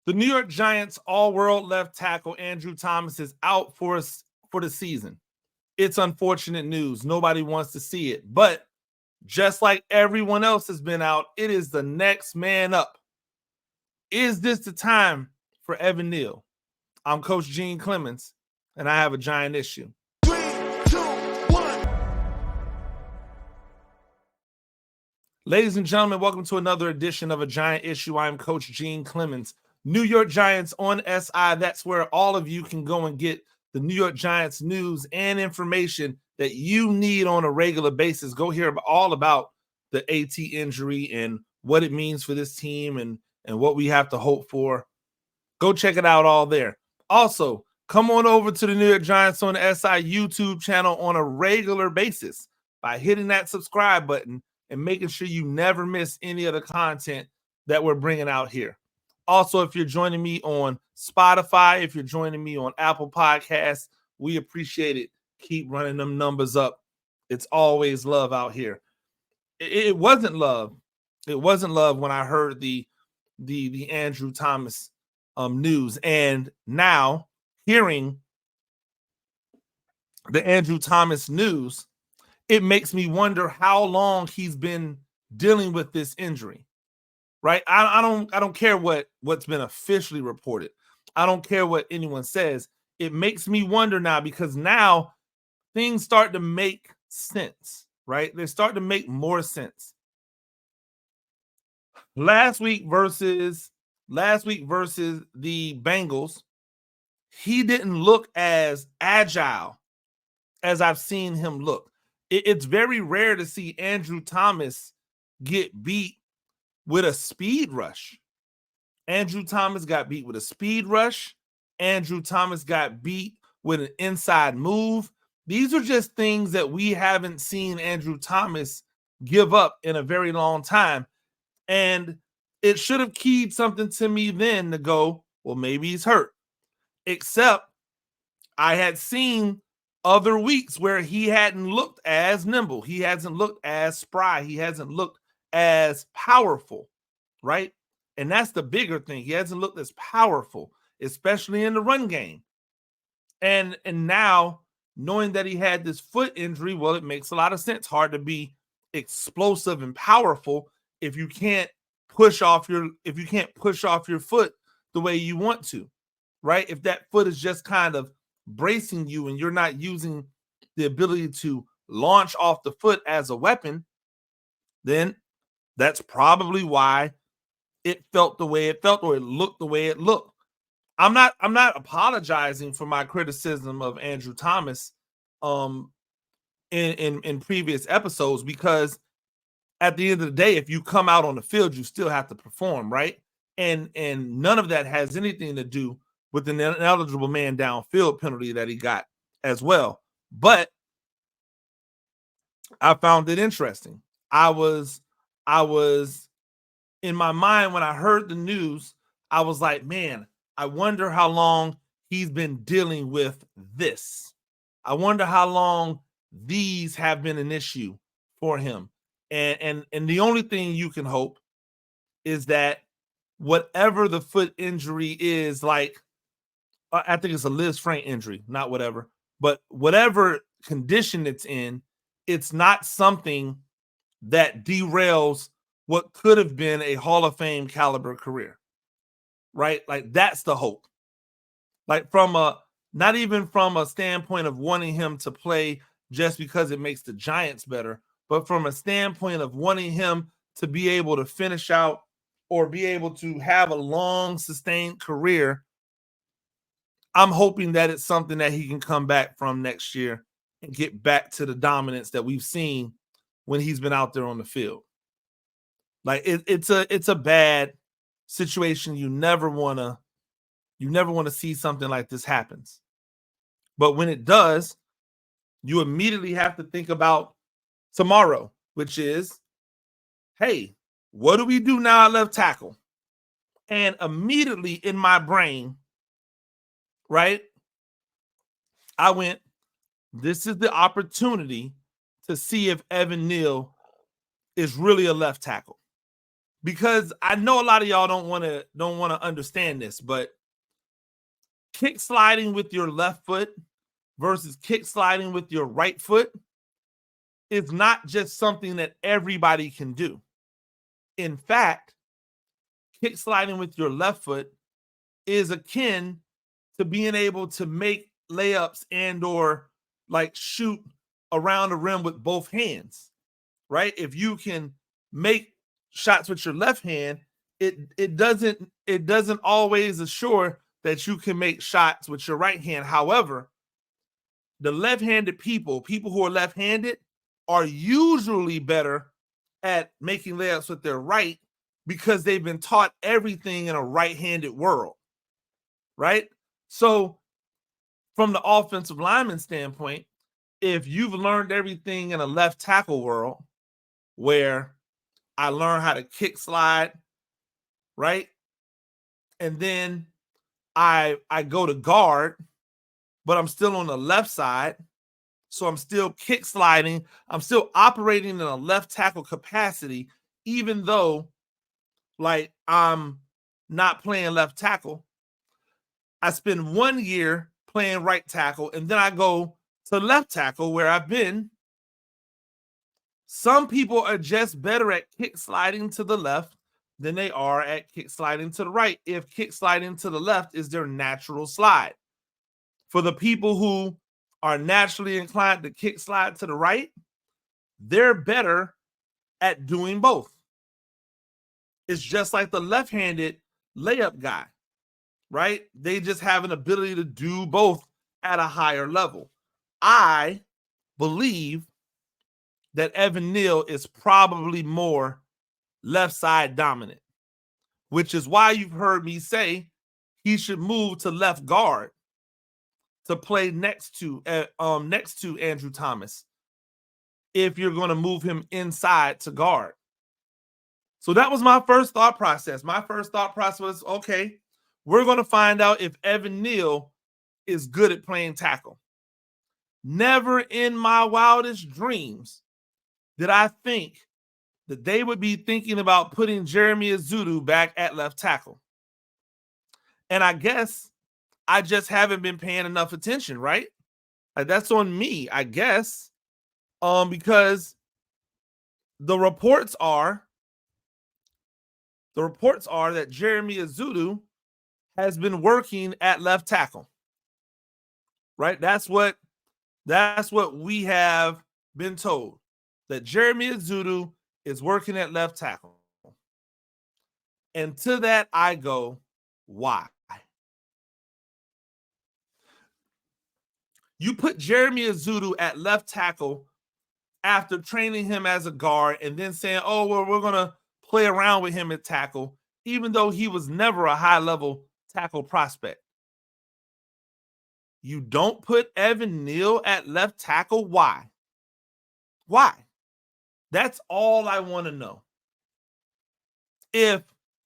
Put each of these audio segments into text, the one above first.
The New York Giants all-world left tackle Andrew Thomas is out for the season. It's unfortunate news. Nobody wants to see it. But just like everyone else has been out, it is the next man up. Is this the time for Evan Neal? I'm Coach Gene Clemens, and I have a giant issue. 3, 2, 1. Ladies and gentlemen, welcome to another edition of A Giant Issue. I'm Coach Gene Clemens. New York Giants on SI. That's where all of you can go and get the New York Giants news and information that you need on a regular basis. Go hear all about the AT injury and what it means for this team and what we have to hope for. Go check it out all there. Also, come on over to the New York Giants on the SI YouTube channel on a regular basis by hitting that subscribe button and making sure you never miss any of the content that we're bringing out here. Also, if you're joining me on Spotify, if you're joining me on Apple Podcasts, we appreciate it. Keep running them numbers up. It's always love out here. It wasn't love. It wasn't love when I heard the Andrew Thomas news. And now hearing the Andrew Thomas news, it makes me wonder how long he's been dealing with this injury. Right? I don't care what's been officially reported. I don't care what anyone says. It makes me wonder now because now things start to make sense, right? They start to make more sense. Last week versus the Bengals, he didn't look as agile as I've seen him look. It's very rare to see Andrew Thomas get beat with a speed rush. Andrew Thomas got beat with a speed rush. Andrew Thomas got beat with an inside move. These are just things that we haven't seen Andrew Thomas give up in a very long time. And it should have keyed something to me then to go, well, maybe he's hurt. Except I had seen other weeks where he hadn't looked as nimble. He hasn't looked as spry. He hasn't looked as powerful, right? And that's the bigger thing. He hasn't looked as powerful, especially in the run game. And now knowing that he had this foot injury, well, it makes a lot of sense. Hard to be explosive and powerful if you can't push off your foot the way you want to, right? If that foot is just kind of bracing you and you're not using the ability to launch off the foot as a weapon, then that's probably why it felt the way it felt or it looked the way it looked. I'm not apologizing for my criticism of Andrew Thomas in previous episodes, because at the end of the day, if you come out on the field, you still have to perform, right? And none of that has anything to do with an ineligible man downfield penalty that he got as well. But I found it interesting. I was in my mind when I heard the news, I was like, man, I wonder how long he's been dealing with this. I wonder how long these have been an issue for him. And the only thing you can hope is that whatever the foot injury is, like, I think it's a Liz Frank injury, not whatever, but whatever condition it's in, it's not something that derails what could have been a Hall of Fame caliber career, right? Like, that's the hope. Like, not even from a standpoint of wanting him to play just because it makes the Giants better, but from a standpoint of wanting him to be able to finish out or be able to have a long, sustained career. I'm hoping that it's something that he can come back from next year and get back to the dominance that we've seen when he's been out there on the field. Like, it's a bad situation. You never want to see something like this happens. But when it does, you immediately have to think about tomorrow, which is, hey, what do we do now at left tackle? And immediately in my brain, right, I went, this is the opportunity to see if Evan Neal is really a left tackle. because I know a lot of y'all don't want to understand this, but kick sliding with your left foot versus kick sliding with your right foot is not just something that everybody can do. In fact, kick sliding with your left foot is akin to being able to make layups and or like shoot around the rim with both hands, right? If you can make shots with your left hand, it doesn't always assure that you can make shots with your right hand. However, the left-handed people who are left-handed are usually better at making layups with their right because they've been taught everything in a right-handed world, right? So from the offensive lineman standpoint, if you've learned everything in a left tackle world where I learned how to kick slide, right? And then I go to guard, but I'm still on the left side. So I'm still kick sliding. I'm still operating in a left tackle capacity, even though like I'm not playing left tackle. I spend 1 year playing right tackle, and then I go to left tackle where I've been. Some people are just better at kick sliding to the left than they are at kick sliding to the right if kick sliding to the left is their natural slide. For the people who are naturally inclined to kick slide to the right, they're better at doing both. It's just like the left-handed layup guy, right? They just have an ability to do both at a higher level. I believe that Evan Neal is probably more left side dominant, which is why you've heard me say he should move to left guard to play next to Andrew Thomas if you're going to move him inside to guard. So that was my first thought process. My first thought process was, okay, we're going to find out if Evan Neal is good at playing tackle. Never in my wildest dreams did I think that they would be thinking about putting Joshua Ezeudu back at left tackle. And I guess I just haven't been paying enough attention, right? Like that's on me, I guess. Because the reports are that Joshua Ezeudu has been working at left tackle. Right? That's what we have been told. That Joshua Ezeudu is working at left tackle. And to that I go, why? You put Joshua Ezeudu at left tackle after training him as a guard and then saying, oh, well, we're going to play around with him at tackle, even though he was never a high-level tackle prospect. You don't put Evan Neal at left tackle. Why? Why? That's all I want to know. If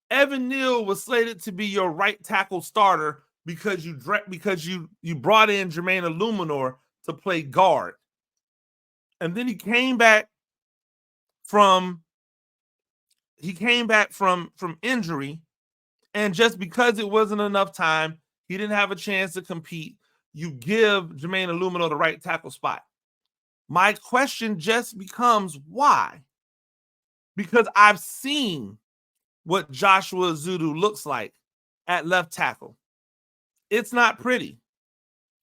Evan Neal was slated to be your right tackle starter because you brought in Jermaine Illuminor to play guard, and then he came back from injury, and just because it wasn't enough time, he didn't have a chance to compete, you give Jermaine Illuminor the right tackle spot. My question just becomes why? Because I've seen what Joshua Ezeudu looks like at left tackle. It's not pretty.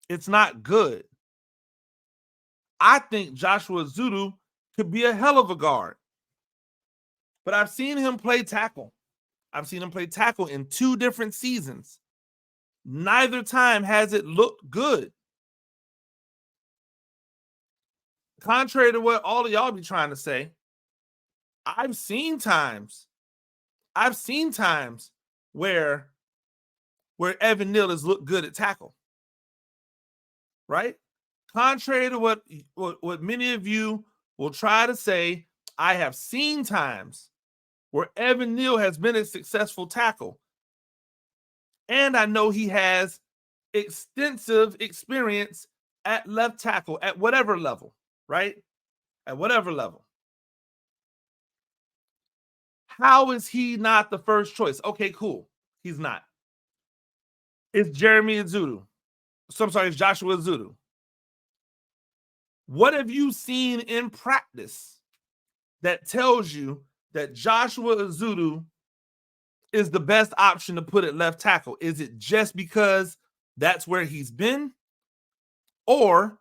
It's not good. I think Joshua Ezeudu could be a hell of a guard. But I've seen him play tackle. I've seen him play tackle in 2 different seasons. Neither time has it looked good. Contrary to what all of y'all be trying to say, I've seen times where Evan Neal has looked good at tackle. Right? Contrary to what many of you will try to say, I have seen times where Evan Neal has been a successful tackle. And I know he has extensive experience at left tackle at whatever level, right? At whatever level. How is he not the first choice? Okay, cool. He's not. It's Jeremy Ezeudu. So I'm sorry, it's Joshua Ezeudu. What have you seen in practice that tells you that Joshua Ezeudu is the best option to put at left tackle? Is it just because that's where he's been? Or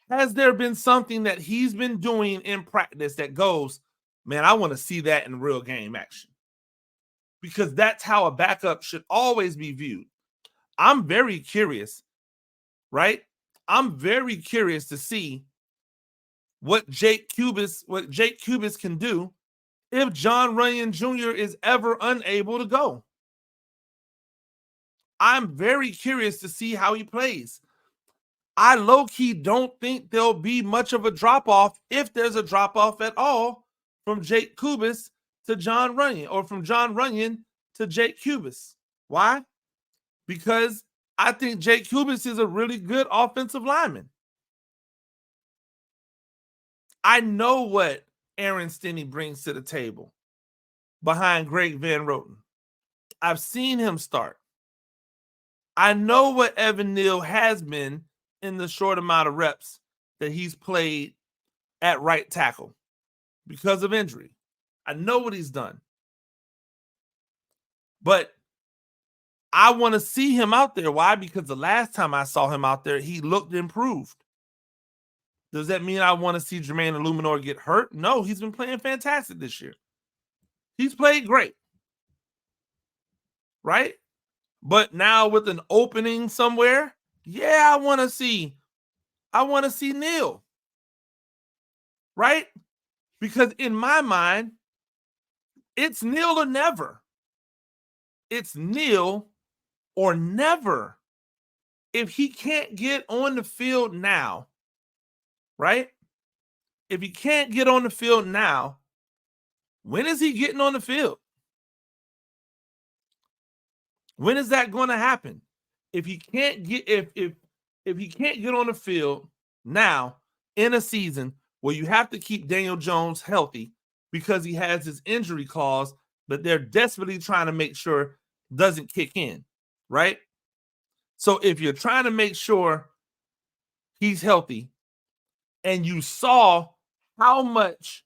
has there been something that he's been doing in practice that goes, man, I want to see that in real game action? Because that's how a backup should always be viewed. I'm very curious, right? I'm very curious to see what Jake Cubis can do if John Runyon Jr. is ever unable to go. I'm very curious to see how he plays. I low-key don't think there'll be much of a drop-off, if there's a drop-off at all, from Jake Cubis to John Runyon, or from John Runyon to Jake Cubis. Why? Because I think Jake Cubis is a really good offensive lineman. I know what Aaron Stinney brings to the table behind Greg Van Roten. I've seen him start. I know what Evan Neal has been in the short amount of reps that he's played at right tackle because of injury. I know what he's done. But I want to see him out there. Why? Because the last time I saw him out there, he looked improved. Does that mean I want to see Jermaine Illuminor get hurt? No, he's been playing fantastic this year. He's played great. Right? But now with an opening somewhere, yeah, I want to see Neal. Right? Because in my mind, it's Neal or never. It's Neal or never. If he can't get on the field now, right? If he can't get on the field now, when is he getting on the field? When is that going to happen? If he can't get if he can't get on the field now in a season where you have to keep Daniel Jones healthy because he has his injury clause, but they're desperately trying to make sure doesn't kick in, right? So if you're trying to make sure he's healthy and you saw how much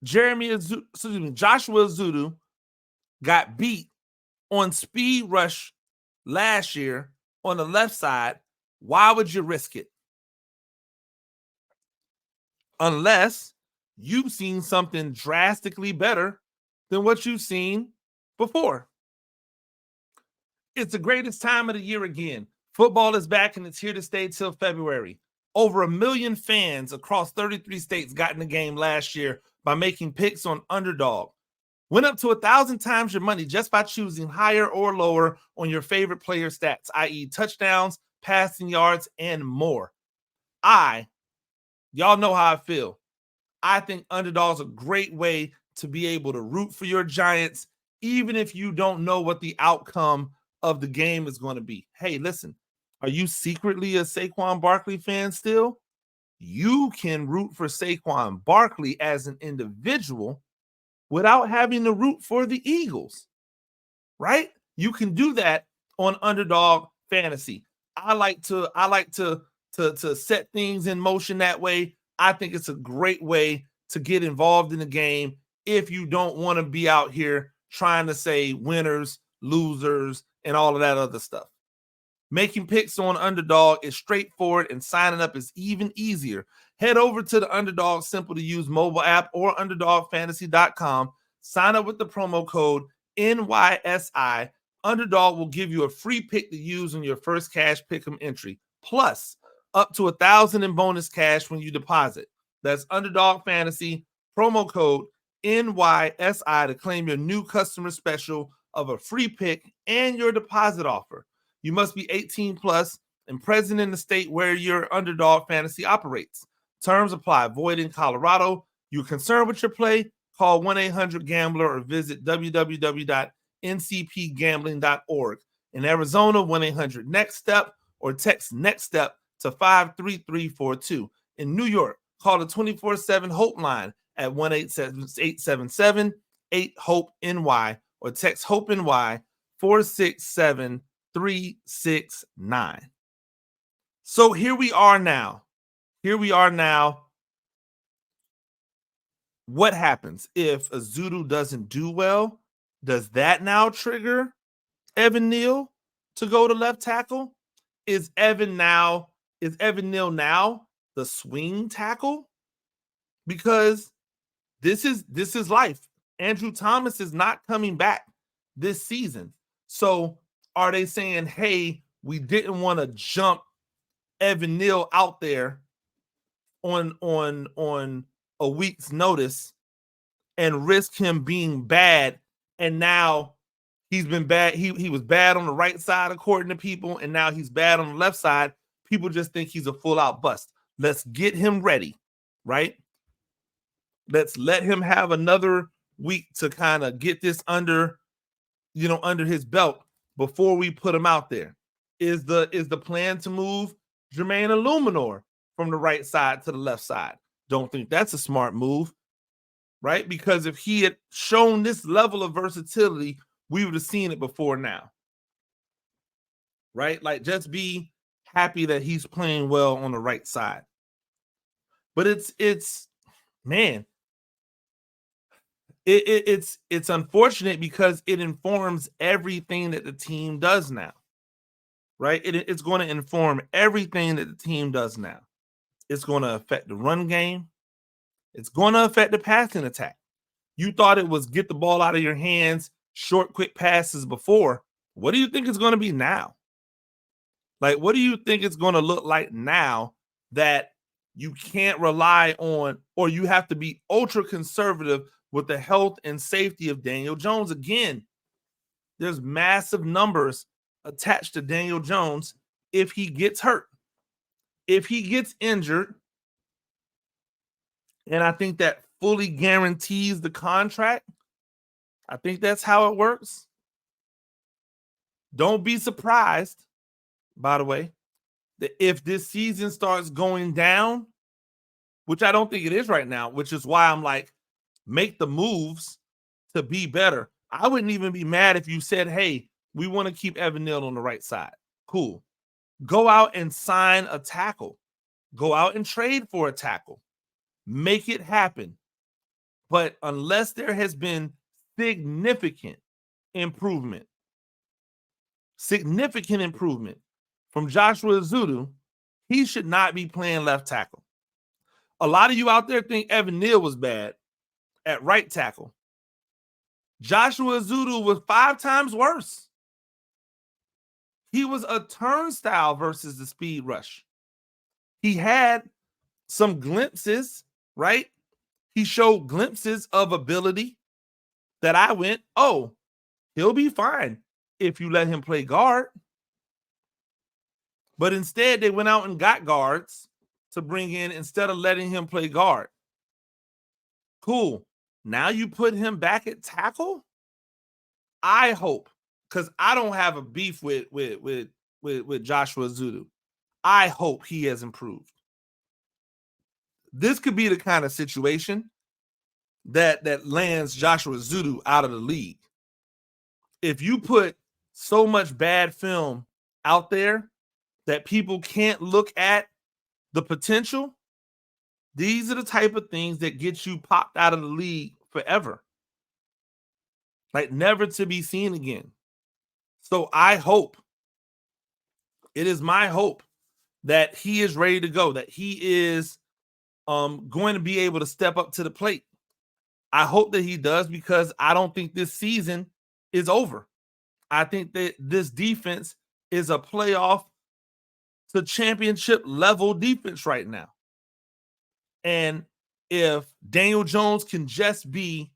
Joshua Ezeudu got beat on speed rush last year on the left side, why would you risk it? Unless you've seen something drastically better than what you've seen before. It's the greatest time of the year again. Football is back and it's here to stay till February. Over 1 million fans across 33 states got in the game last year by making picks on Underdog. Went up to 1,000 times your money just by choosing higher or lower on your favorite player stats, i.e. touchdowns, passing yards, and more. Y'all know how I feel. I think Underdog's a great way to be able to root for your Giants, even if you don't know what the outcome of the game is going to be. Hey, listen, are you secretly a Saquon Barkley fan still? You can root for Saquon Barkley as an individual without having to root for the Eagles, right? You can do that on Underdog Fantasy. I like to set things in motion that way. I think it's a great way to get involved in the game if you don't want to be out here trying to say winners, losers, and all of that other stuff. Making picks on Underdog is straightforward and signing up is even easier. Head over to the Underdog simple to use mobile app or underdogfantasy.com. Sign up with the promo code NYSI. Underdog will give you a free pick to use on your first cash pick'em entry. Plus, up to 1,000 in bonus cash when you deposit. That's Underdog Fantasy, promo code NYSI to claim your new customer special of a free pick and your deposit offer. You must be 18 plus and present in the state where your Underdog Fantasy operates. Terms apply. Void in Colorado. You're concerned with your play? Call 1-800-GAMBLER or visit www.ncpgambling.org. In Arizona, 1-800-NEXT-STEP or text NEXT STEP to 53342. In New York, call the 24/7 Hope line at 1-877 8HOPE-NY or text HOPE-NY 467-369. So here we are now. What happens if Ezeudu doesn't do well? Does that now trigger Evan Neal to go to left tackle? Is Evan Neal now the swing tackle? Because this is life. Andrew Thomas is not coming back this season. So are they saying, hey, we didn't want to jump Evan Neal out there on a week's notice and risk him being bad, and now he's been bad. He was bad on the right side according to people, and now he's bad on the left side. People just think he's a full-out bust. Let's get him ready, right? Let's let him have another week to kind of get this under his belt before we put him out there. Is the plan to move Jermaine Illuminor from the right side to the left side? Don't think that's a smart move, right? Because if he had shown this level of versatility, we would have seen it before now, right? Like, just be happy that he's playing well on the right side. But it's man, it's unfortunate because it informs everything that the team does now, right? It's going to inform everything that the team does now. It's going to affect the run game. It's going to affect the passing attack. You thought it was get the ball out of your hands, short, quick passes before. What do you think it's going to be now? Like, what do you think it's going to look like now that you can't rely on, or you have to be ultra conservative with the health and safety of Daniel Jones? Again, there's massive numbers attached to Daniel Jones if he gets hurt, if he gets injured. And I think that fully guarantees the contract. I think that's how it works. Don't be surprised, by the way, that if this season starts going down, which I don't think it is right now, which is why I'm like, make the moves to be better. I wouldn't even be mad if you said, hey, we want to keep Evan Neal on the right side. Cool. Go out and sign a tackle. Go out and trade for a tackle. Make it happen. But unless there has been significant improvement from Joshua Ezeudu, he should not be playing left tackle. A lot of you out there think Evan Neal was bad at right tackle. Joshua Ezeudu was 5 times worse. He was a turnstile versus the speed rush. He had some glimpses, right? He showed glimpses of ability that I went, oh, he'll be fine if you let him play guard. But instead, they went out and got guards to bring in instead of letting him play guard. Cool. Now you put him back at tackle? I hope, because I don't have a beef with Joshua Ezeudu. I hope he has improved. This could be the kind of situation that lands Joshua Ezeudu out of the league. If you put so much bad film out there that people can't look at the potential, these are the type of things that get you popped out of the league forever. Like, never to be seen again. So I hope, it is my hope that he is ready to go, that he is going to be able to step up to the plate. I hope that he does, because I don't think this season is over. I think that this defense is a playoff to championship level defense right now. And if Daniel Jones can just be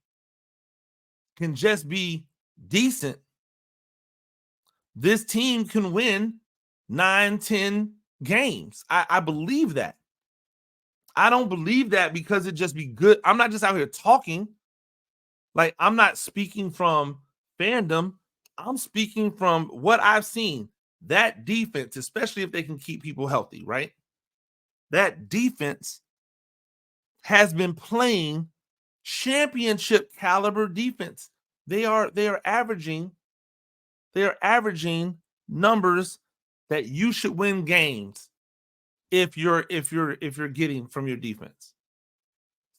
decent, this team can win 9-10 games. I believe that. I don't believe that because it just be good. I'm not just out here talking. Like, I'm not speaking from fandom. I'm speaking from what I've seen. That defense, especially if they can keep people healthy, right? That defense has been playing championship caliber defense. They are averaging numbers that you should win games if you're getting from your defense.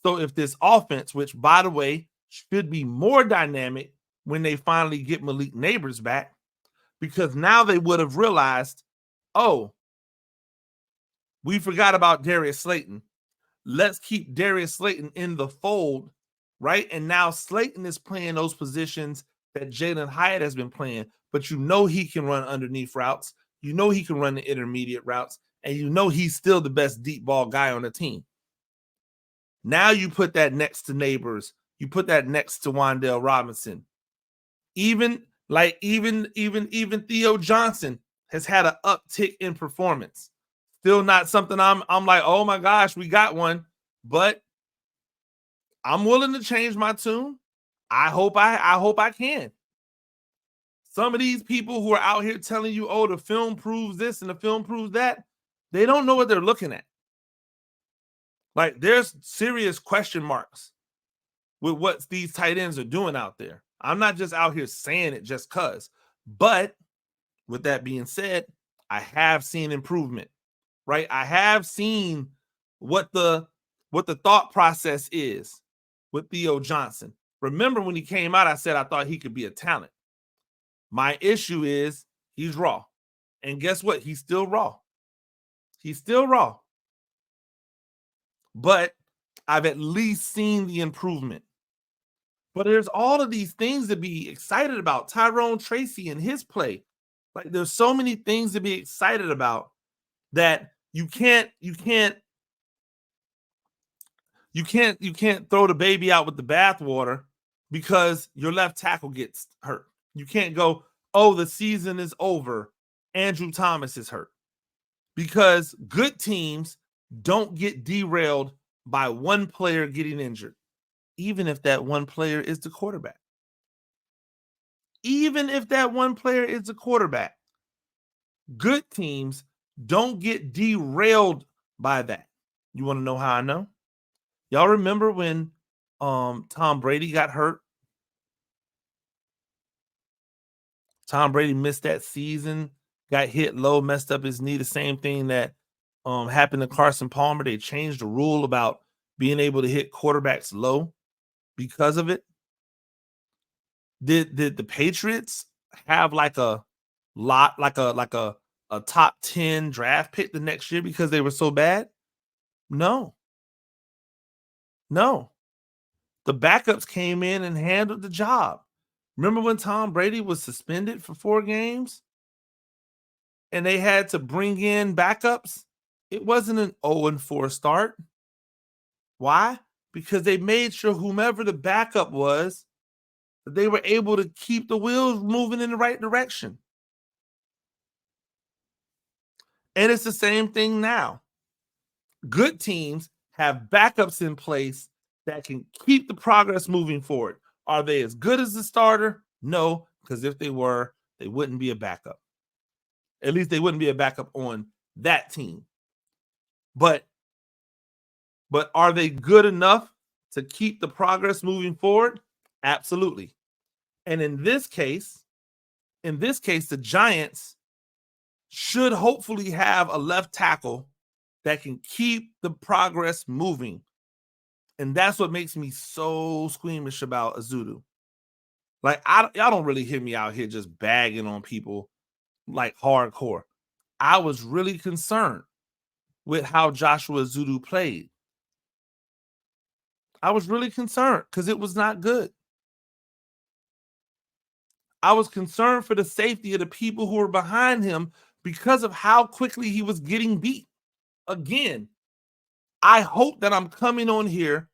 So if this offense, which by the way should be more dynamic when they finally get Malik Neighbors back, because now they would have realized, oh, we forgot about Darius Slayton. Let's keep Darius Slayton in the fold, right? And now Slayton is playing those positions that Jalen Hyatt has been playing, but you know he can run underneath routes. You know he can run the intermediate routes, and you know he's still the best deep ball guy on the team. Now you put that next to Neighbors. You put that next to Wan'Dale Robinson. Even Theo Johnson has had an uptick in performance. Still not something I'm like, oh my gosh, we got one, but I'm willing to change my tune. I hope I can. Some of these people who are out here telling you, oh, the film proves this and the film proves that, they don't know what they're looking at. Like, there's serious question marks with what these tight ends are doing out there. I'm not just out here saying it just because. But with that being said, I have seen improvement, right? I have seen what the thought process is with Theo Johnson. Remember when he came out, I said I thought he could be a talent. My issue is he's raw. And guess what? He's still raw. He's still raw. But I've at least seen the improvement. But there's all of these things to be excited about. Tyrone Tracy and his play. Like, there's so many things to be excited about that you can't throw the baby out with the bathwater because your left tackle gets hurt. You can't go, oh, the season is over. Andrew Thomas is hurt. Because good teams don't get derailed by one player getting injured, even if that one player is the quarterback. Even if that one player is the quarterback, good teams don't get derailed by that. You want to know how I know? Y'all remember when Tom Brady got hurt? Tom Brady missed that season, got hit low, messed up his knee. The same thing that happened to Carson Palmer. They changed the rule about being able to hit quarterbacks low because of it. Did the Patriots have like a top 10 draft pick the next year because they were so bad? No. The backups came in and handled the job. Remember when Tom Brady was suspended for 4 games and they had to bring in backups? It wasn't an 0-4 start. Why? Because they made sure whomever the backup was, they were able to keep the wheels moving in the right direction. And it's the same thing now. Good teams have backups in place that can keep the progress moving forward. Are they as good as the starter? No, because if they were, they wouldn't be a backup. At least they wouldn't be a backup on that team. But are they good enough to keep the progress moving forward? Absolutely. And in this case, the Giants should hopefully have a left tackle that can keep the progress moving. And that's what makes me so squeamish about Ezeudu. Like, y'all don't really hear me out here just bagging on people like hardcore. I was really concerned with how Joshua Ezeudu played. I was really concerned because it was not good. I was concerned for the safety of the people who were behind him because of how quickly he was getting beat. Again, I hope that I'm coming on here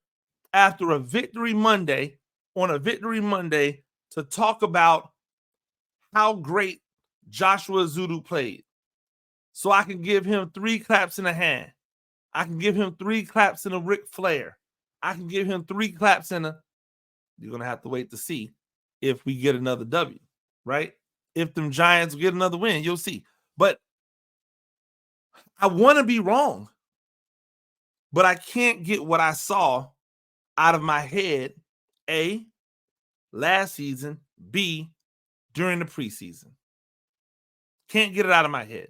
after a Victory Monday, to talk about how great Joshua Ezeudu played. So I can give him 3 claps in a hand. I can give him 3 claps in a Ric Flair. I can give him 3 claps in a... You're going to have to wait to see if we get another W, right? If them Giants get another win, you'll see. But I want to be wrong. But I can't get what I saw out of my head, A, last season, B, during the preseason. Can't get it out of my head.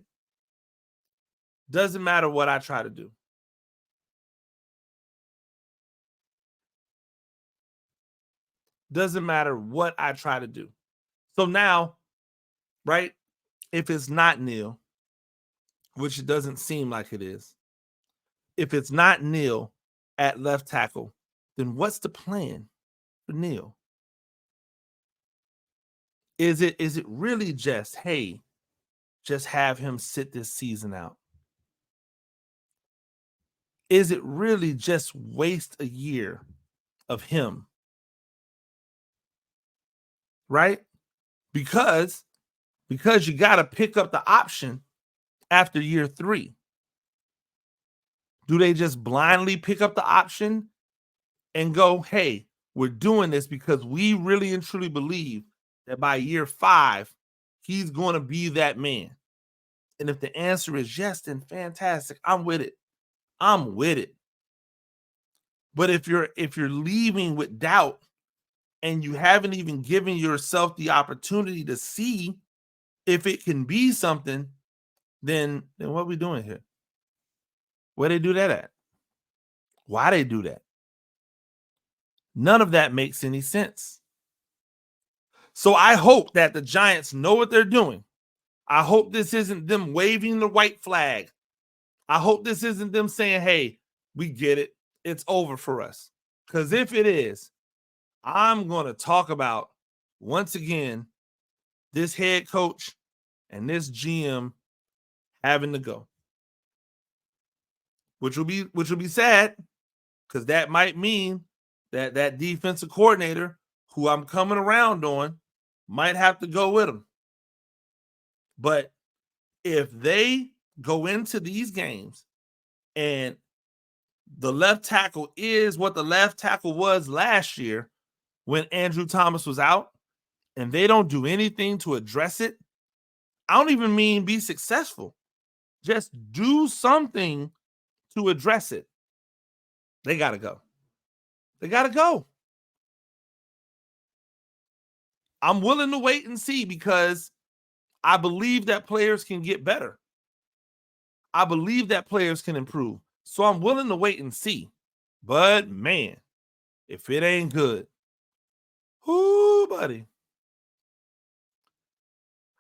Doesn't matter what I try to do. Doesn't matter what I try to do. So now, right, if it's not Neal, which it doesn't seem like it is, if it's not Neal at left tackle, then what's the plan for Neal? Is it really just, hey, just have him sit this season out? Is it really just waste a year of him? Right? Because you got to pick up the option after year 3. Do they just blindly pick up the option and go, hey, we're doing this because we really and truly believe that by year 5, he's going to be that man? And if the answer is yes, then fantastic. I'm with it. I'm with it. But if you're leaving with doubt and you haven't even given yourself the opportunity to see if it can be something, then what are we doing here? Where they do that at? Why they do that? None of that makes any sense. So I hope that the Giants know what they're doing. I hope this isn't them waving the white flag. I hope this isn't them saying, hey, we get it. It's over for us. Because if it is, I'm going to talk about, once again, this head coach and this GM having to go. Which will be sad, because that might mean that defensive coordinator, who I'm coming around on, might have to go with him. But if they go into these games and the left tackle is what the left tackle was last year when Andrew Thomas was out, and they don't do anything to address it, I don't even mean be successful. Just do something to address it. They got to go. They got to go. I'm willing to wait and see, because I believe that players can get better. I believe that players can improve. So I'm willing to wait and see. But man, if it ain't good, whoo, buddy.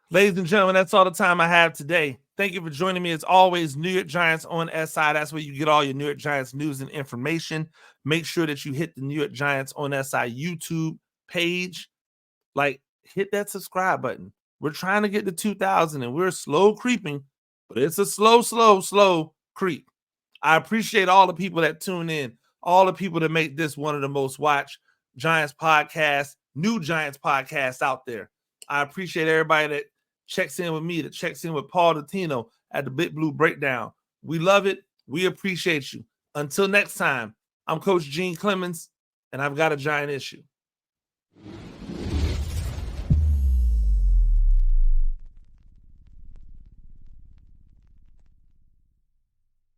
Ladies and gentlemen, that's all the time I have today. Thank you for joining me. As always, New York Giants on SI. That's where you get all your New York Giants news and information. Make sure that you hit the New York Giants on SI YouTube page. Like, hit that subscribe button. We're trying to get to 2,000, and we're slow creeping, but it's a slow creep. I appreciate all the people that tune in, all the people that make this one of the most watched Giants podcasts, new Giants podcasts out there. I appreciate everybody that checks in with me, that checks in with Paul Dottino at the Big Blue Breakdown. We love it. We appreciate you. Until next time, I'm Coach Gene Clemens, and I've got a Giant issue.